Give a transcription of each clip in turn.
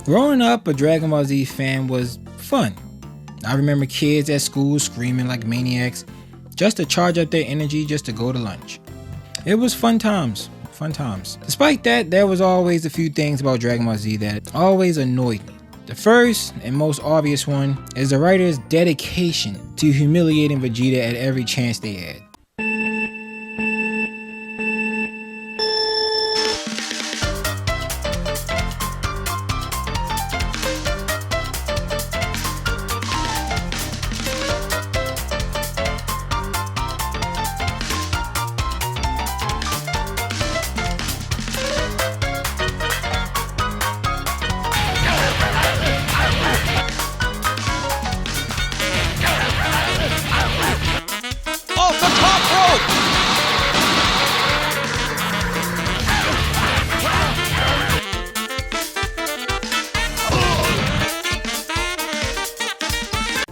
Growing up a Dragon Ball Z fan was fun. I remember kids at school screaming like maniacs just to charge up their energy just to go to lunch. It was fun times. Despite that, there was always a few things about Dragon Ball Z that always annoyed me. The first and most obvious one is the writer's dedication to humiliating Vegeta at every chance they had.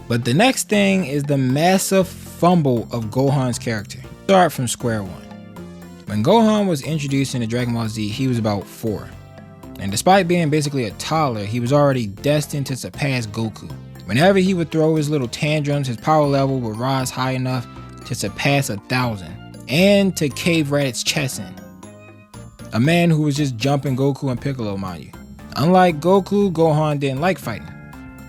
But the next thing is the massive fumble of Gohan's character. Start from square one. When Gohan was introduced into Dragon Ball Z, he was about 4. And despite being basically a toddler, he was already destined to surpass Goku. Whenever he would throw his little tantrums, his power level would rise high enough to surpass 1,000 and to cave Raditz' chest in. A man who was just jumping Goku and Piccolo, mind you. Unlike Goku, Gohan didn't like fighting.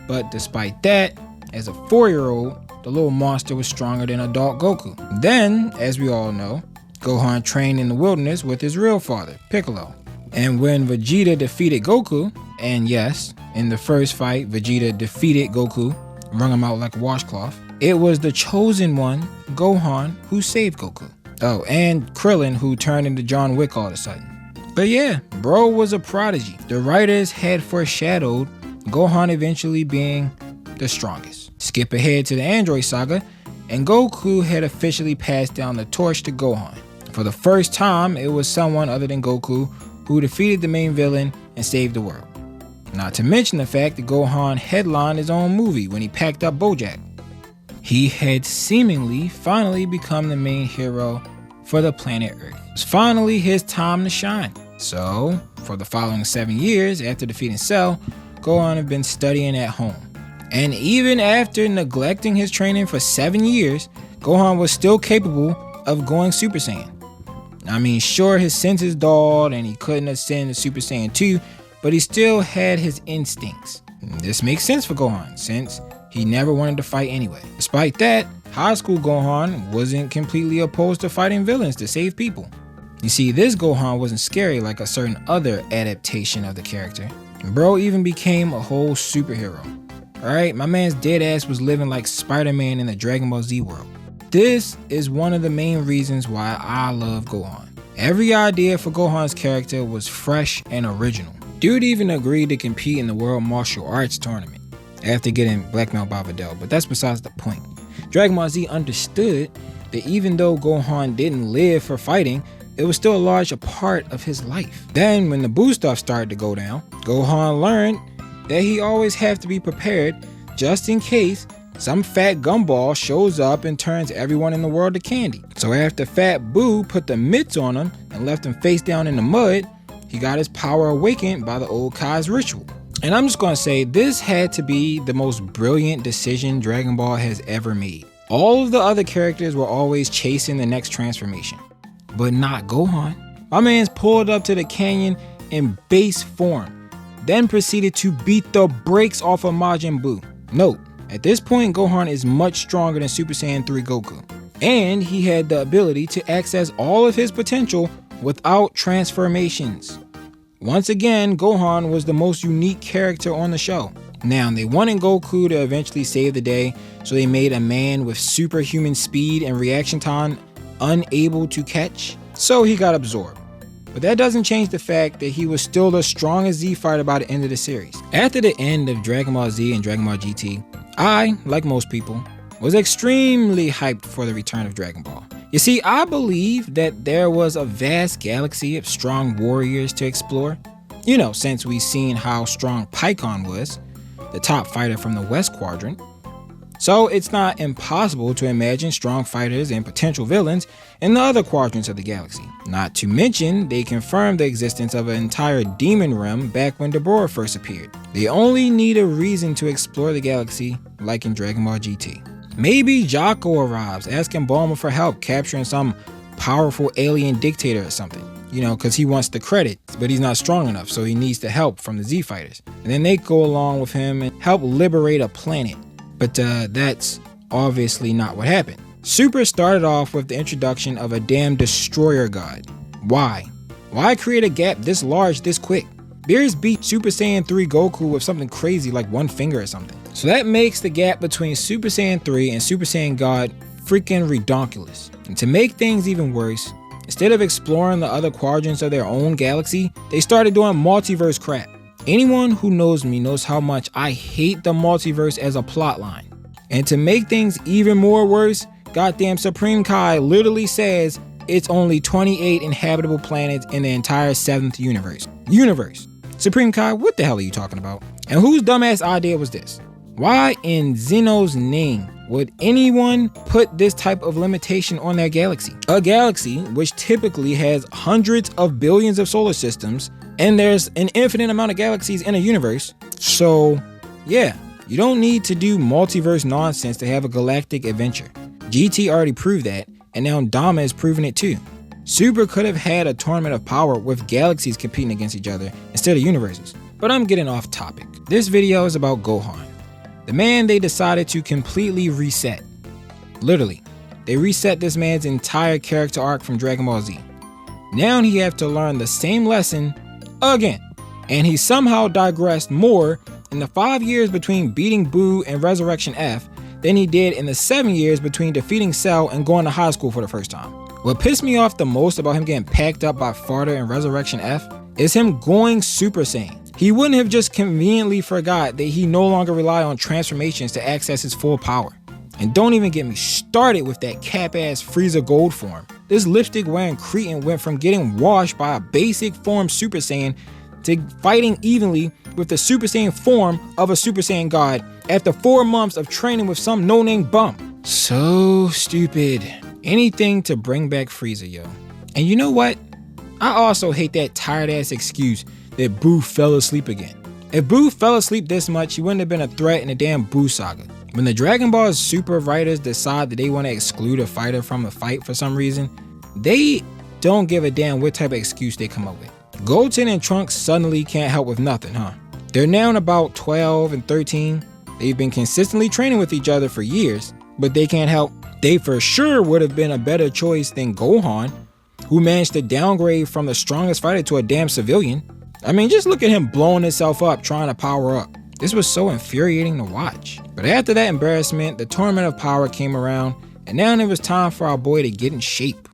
But despite that, as a 4-year-old, the little monster was stronger than adult Goku. Then, as we all know, Gohan trained in the wilderness with his real father, Piccolo. And when Vegeta defeated Goku, and yes, in the first fight, Vegeta defeated Goku, wrung him out like a washcloth, it was the chosen one, Gohan, who saved Goku. Oh, and Krillin, who turned into John Wick all of a sudden. But yeah, bro was a prodigy. The writers had foreshadowed Gohan eventually being the strongest. Skip ahead to the Android saga, and Goku had officially passed down the torch to Gohan. For the first time, it was someone other than Goku who defeated the main villain and saved the world. Not to mention the fact that Gohan headlined his own movie when he packed up Bojack. He had seemingly finally become the main hero for the planet Earth. It was finally his time to shine. So, for the following 7 years after defeating Cell, Gohan had been studying at home. And even after neglecting his training for 7 years, Gohan was still capable of going Super Saiyan. I mean, sure, his senses dulled and he couldn't ascend to Super Saiyan 2, but he still had his instincts. This makes sense for Gohan, since he never wanted to fight anyway. Despite that, high school Gohan wasn't completely opposed to fighting villains to save people. You see, this Gohan wasn't scary like a certain other adaptation of the character. Bro even became a whole superhero. Alright, my man's dead ass was living like Spider-Man in the Dragon Ball Z world. This is one of the main reasons why I love Gohan. Every idea for Gohan's character was fresh and original. Dude even agreed to compete in the World Martial Arts Tournament after getting blackmailed by Videl, but that's besides the point. Dragon Ball Z understood that even though Gohan didn't live for fighting, it was still a large part of his life. Then when the Boo stuff started to go down, Gohan learned that he always have to be prepared just in case some fat gumball shows up and turns everyone in the world to candy. So after Fat Boo put the mitts on him and left him face down in the mud, he got his power awakened by the old Kai's ritual. And I'm just gonna say, this had to be the most brilliant decision Dragon Ball has ever made. All of the other characters were always chasing the next transformation, but not Gohan. My man's pulled up to the canyon in base form, then proceeded to beat the brakes off of Majin Buu. Note, at this point Gohan is much stronger than Super Saiyan 3 Goku, and he had the ability to access all of his potential without transformations. Once again, Gohan was the most unique character on the show. Now, they wanted Goku to eventually save the day, so they made a man with superhuman speed and reaction time unable to catch, so he got absorbed. But that doesn't change the fact that he was still the strongest Z fighter by the end of the series. After the end of Dragon Ball Z and Dragon Ball GT, I, like most people, was extremely hyped for the return of Dragon Ball. You see, I believe that there was a vast galaxy of strong warriors to explore. You know, since we've seen how strong Pikkon was, the top fighter from the West Quadrant. So it's not impossible to imagine strong fighters and potential villains in the other quadrants of the galaxy. Not to mention, they confirmed the existence of an entire demon realm back when Deborah first appeared. They only need a reason to explore the galaxy, like in Dragon Ball GT. Maybe Jocko arrives, asking Bulma for help capturing some powerful alien dictator or something. You know, because he wants the credit, but he's not strong enough, so he needs the help from the Z Fighters. And then they go along with him and help liberate a planet. But that's obviously not what happened. Super started off with the introduction of a damn destroyer god. Why? Why create a gap this large this quick? Beerus beat Super Saiyan 3 Goku with something crazy like one finger or something. So that makes the gap between Super Saiyan 3 and Super Saiyan God freaking redonkulous. And to make things even worse, instead of exploring the other quadrants of their own galaxy, they started doing multiverse crap. Anyone who knows me knows how much I hate the multiverse as a plotline. And to make things even more worse, goddamn Supreme Kai literally says it's only 28 inhabitable planets in the entire 7th universe. Supreme Kai, what the hell are you talking about? And whose dumbass idea was this? Why in Zeno's name would anyone put this type of limitation on their galaxy? A galaxy which typically has hundreds of billions of solar systems, and there's an infinite amount of galaxies in a universe. So yeah, you don't need to do multiverse nonsense to have a galactic adventure. GT already proved that, and now Dama is proving it too. Super could have had a tournament of power with galaxies competing against each other instead of universes. But I'm getting off topic. This video is about Gohan, the man they decided to completely reset. Literally, they reset this man's entire character arc from Dragon Ball Z. Now he have to learn the same lesson again, and he somehow digressed more in the 5 years between beating Buu and Resurrection F than he did in the 7 years between defeating Cell and going to high school for the first time. What pissed me off the most about him getting packed up by Farter and Resurrection F is him going Super Saiyan. He wouldn't have just conveniently forgot that he no longer relied on transformations to access his full power. And don't even get me started with that cap-ass Frieza Gold form. This lipstick-wearing cretin went from getting washed by a basic form Super Saiyan to fighting evenly with the Super Saiyan form of a Super Saiyan God after 4 months of training with some no-name bum. So stupid. Anything to bring back Frieza, yo. And you know what? I also hate that tired-ass excuse that Buu fell asleep again. If Buu fell asleep this much, he wouldn't have been a threat in the damn Buu saga. When the Dragon Ball Super writers decide that they want to exclude a fighter from a fight for some reason, they don't give a damn what type of excuse they come up with. Goten and Trunks suddenly can't help with nothing, huh? They're now in about 12 and 13. They've been consistently training with each other for years, but they can't help. They for sure would have been a better choice than Gohan, who managed to downgrade from the strongest fighter to a damn civilian. I mean, just look at him blowing himself up trying to power up. This was so infuriating to watch. But after that embarrassment, the Tournament of Power came around, and now it was time for our boy to get in shape.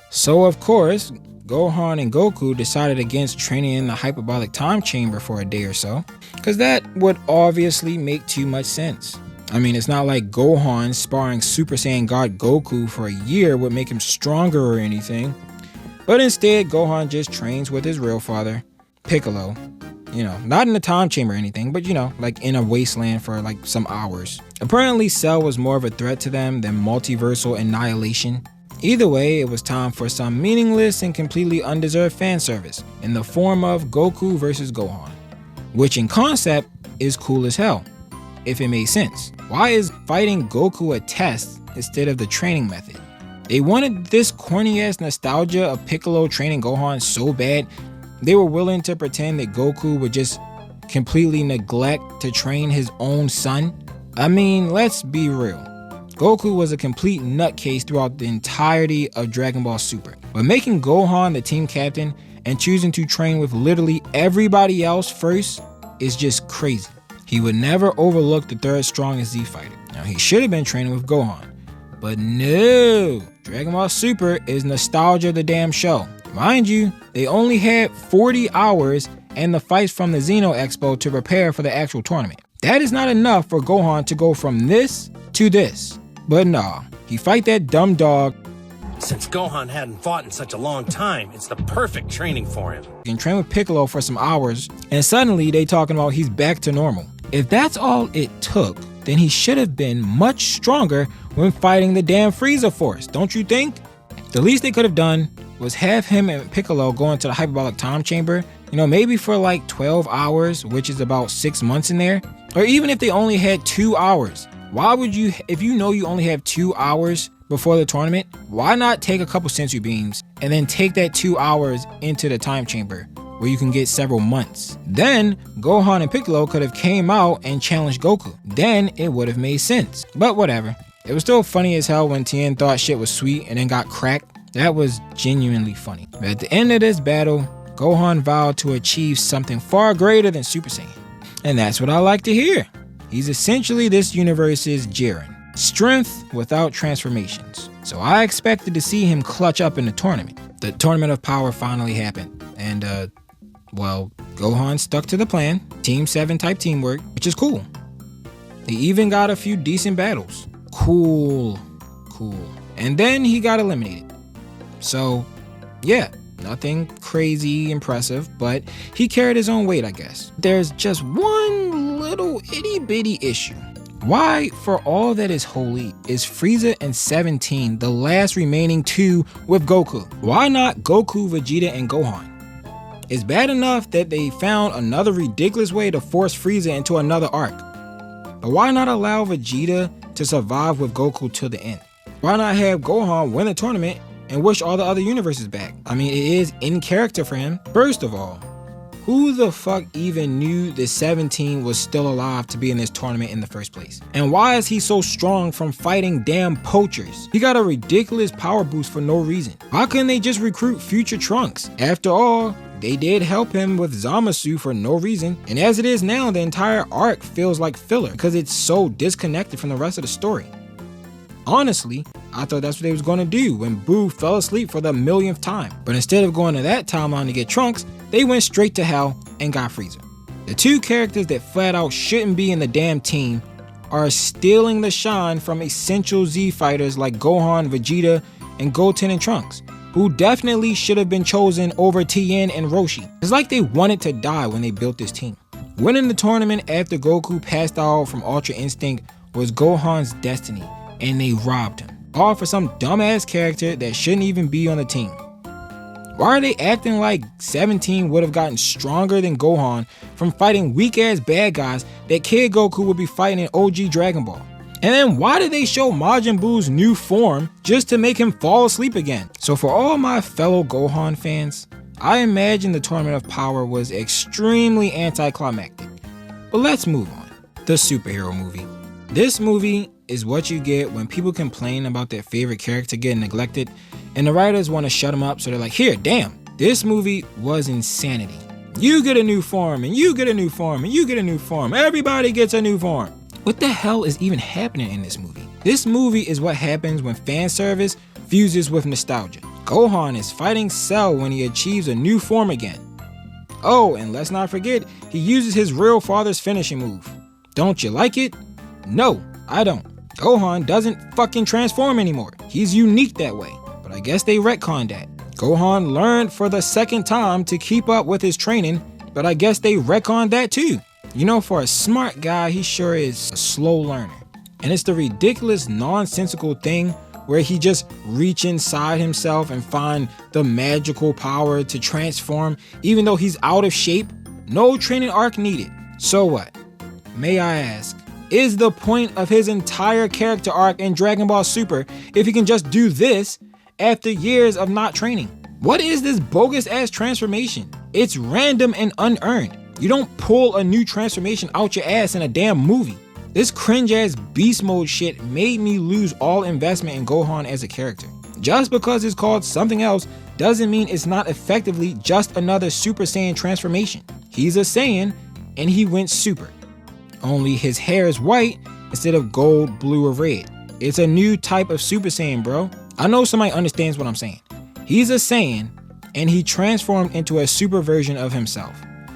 So of course, Gohan and Goku decided against training in the hyperbolic time chamber for a day or so, because that would obviously make too much sense. I mean, it's not like Gohan sparring Super Saiyan God Goku for a year would make him stronger or anything. But instead, Gohan just trains with his real father, Piccolo. You know, not in the time chamber or anything, but you know, like in a wasteland for like some hours. Apparently, Cell was more of a threat to them than multiversal annihilation. Either way, it was time for some meaningless and completely undeserved fan service in the form of Goku versus Gohan, which in concept is cool as hell, if it made sense. Why is fighting Goku a test instead of the training method? They wanted this corny ass nostalgia of Piccolo training Gohan so bad, they were willing to pretend that Goku would just completely neglect to train his own son. I mean, let's be real. Goku was a complete nutcase throughout the entirety of Dragon Ball Super. But making Gohan the team captain and choosing to train with literally everybody else first is just crazy. He would never overlook the third strongest Z fighter. Now, he should have been training with Gohan. But no, Dragon Ball Super is nostalgia of the damn show. Mind you, they only had 40 hours and the fights from the Xeno Expo to prepare for the actual tournament. That is not enough for Gohan to go from this to this. But nah, he fight that dumb dog. Since Gohan hadn't fought in such a long time, it's the perfect training for him. And train with Piccolo for some hours, and suddenly they talking about he's back to normal. If that's all it took, then he should have been much stronger when fighting the damn Frieza Force, don't you think? The least they could have done was have him and Piccolo go into the hyperbolic time chamber, maybe for like 12 hours, which is about 6 months in there. Or even if they only had 2 hours. Why would you, if you know you only have 2 hours before the tournament, why not take a couple sensu beams and then take that 2 hours into the time chamber where you can get several months? Then Gohan and Piccolo could have came out and challenged Goku. Then it would have made sense. But whatever. It was still funny as hell when Tien thought shit was sweet and then got cracked. That was genuinely funny. But at the end of this battle, Gohan vowed to achieve something far greater than Super Saiyan. And that's what I like to hear. He's essentially this universe's Jiren. Strength without transformations. So I expected to see him clutch up in the tournament. The Tournament of Power finally happened. And, Gohan stuck to the plan. Team 7 type teamwork, which is cool. He even got a few decent battles. Cool. And then he got eliminated. So, yeah, nothing crazy impressive, but he carried his own weight, I guess. There's just one little itty bitty issue. Why, for all that is holy, is Frieza and 17 the last remaining 2 with Goku? Why not Goku, Vegeta, and Gohan? It's bad enough that they found another ridiculous way to force Frieza into another arc. But why not allow Vegeta to survive with Goku till the end? Why not have Gohan win the tournament and wish all the other universes back? I mean, it is in character for him. First of all, who the fuck even knew that 17 was still alive to be in this tournament in the first place? And why is he so strong from fighting damn poachers? He got a ridiculous power boost for no reason. Why couldn't they just recruit future Trunks? After all, they did help him with Zamasu for no reason. And as it is now, the entire arc feels like filler because it's so disconnected from the rest of the story. Honestly, I thought that's what they was going to do when Boo fell asleep for the millionth time. But instead of going to that timeline to get Trunks, they went straight to hell and got Frieza. The 2 characters that flat out shouldn't be in the damn team are stealing the shine from essential Z fighters like Gohan, Vegeta, and Goten and Trunks, who definitely should have been chosen over Tien and Roshi. It's like they wanted to die when they built this team. Winning the tournament after Goku passed out from Ultra Instinct was Gohan's destiny, and they robbed him. All for some dumbass character that shouldn't even be on the team. Why are they acting like 17 would have gotten stronger than Gohan from fighting weak ass bad guys that Kid Goku would be fighting in OG Dragon Ball? And then why did they show Majin Buu's new form just to make him fall asleep again? So for all my fellow Gohan fans, I imagine the Tournament of Power was extremely anticlimactic. But let's move on. The superhero movie. This movie is what you get when people complain about their favorite character getting neglected and the writers want to shut them up, so they're like, here, damn, this movie was insanity. You get a new form, and you get a new form, and you get a new form. Everybody gets a new form. What the hell is even happening in this movie? This movie is what happens when fan service fuses with nostalgia. Gohan is fighting Cell when he achieves a new form again. Oh, and let's not forget, he uses his real father's finishing move. Don't you like it? No, I don't. Gohan doesn't fucking transform anymore. He's unique that way. But I guess they retconned that. Gohan learned for the 2nd time to keep up with his training, but I guess they retconned that too. For a smart guy, he sure is a slow learner. And it's the ridiculous nonsensical thing where he just reach inside himself and find the magical power to transform even though he's out of shape. No training arc needed. So what? May I ask, is the point of his entire character arc in Dragon Ball Super if he can just do this after years of not training? What is this bogus ass transformation? It's random and unearned. You don't pull a new transformation out your ass in a damn movie. This cringe ass beast mode shit made me lose all investment in Gohan as a character. Just because it's called something else doesn't mean it's not effectively just another Super Saiyan transformation. He's a Saiyan and he went super. Only his hair is white instead of gold, blue, or red. It's a new type of Super Saiyan, bro. I know somebody understands what I'm saying. He's a Saiyan and he transformed into a super version of himself.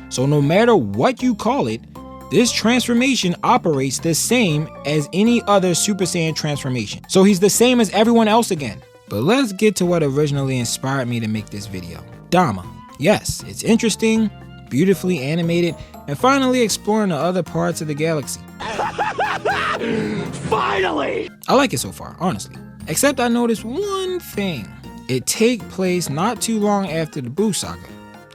So no matter what you call it, this transformation operates the same as any other Super Saiyan transformation. So he's the same as everyone else again. But let's get to what originally inspired me to make this video. Dama. Yes, it's interesting, beautifully animated, and finally exploring the other parts of the galaxy. Finally! I like it so far, honestly. Except I noticed one thing. It takes place not too long after the Boo saga.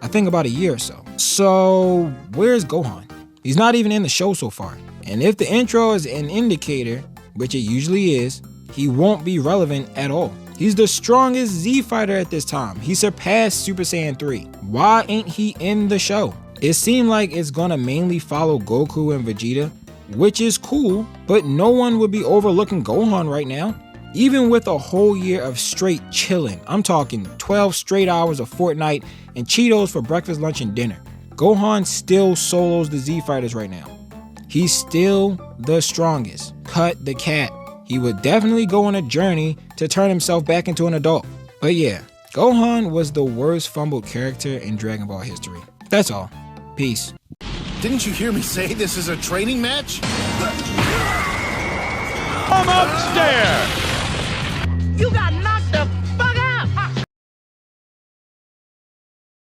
I think about a year or so. So, where's Gohan? He's not even in the show so far. And if the intro is an indicator, which it usually is, he won't be relevant at all. He's the strongest Z fighter at this time. He surpassed Super Saiyan 3. Why ain't he in the show? It seemed like it's gonna mainly follow Goku and Vegeta, which is cool, but no one would be overlooking Gohan right now. Even with a whole year of straight chilling, I'm talking 12 straight hours of Fortnite and Cheetos for breakfast, lunch, and dinner, Gohan still solos the Z fighters right now. He's still the strongest. Cut the cat. He would definitely go on a journey to turn himself back into an adult. But yeah, Gohan was the worst fumbled character in Dragon Ball history. That's all. Peace. Didn't you hear me say this is a training match? Come upstairs! You got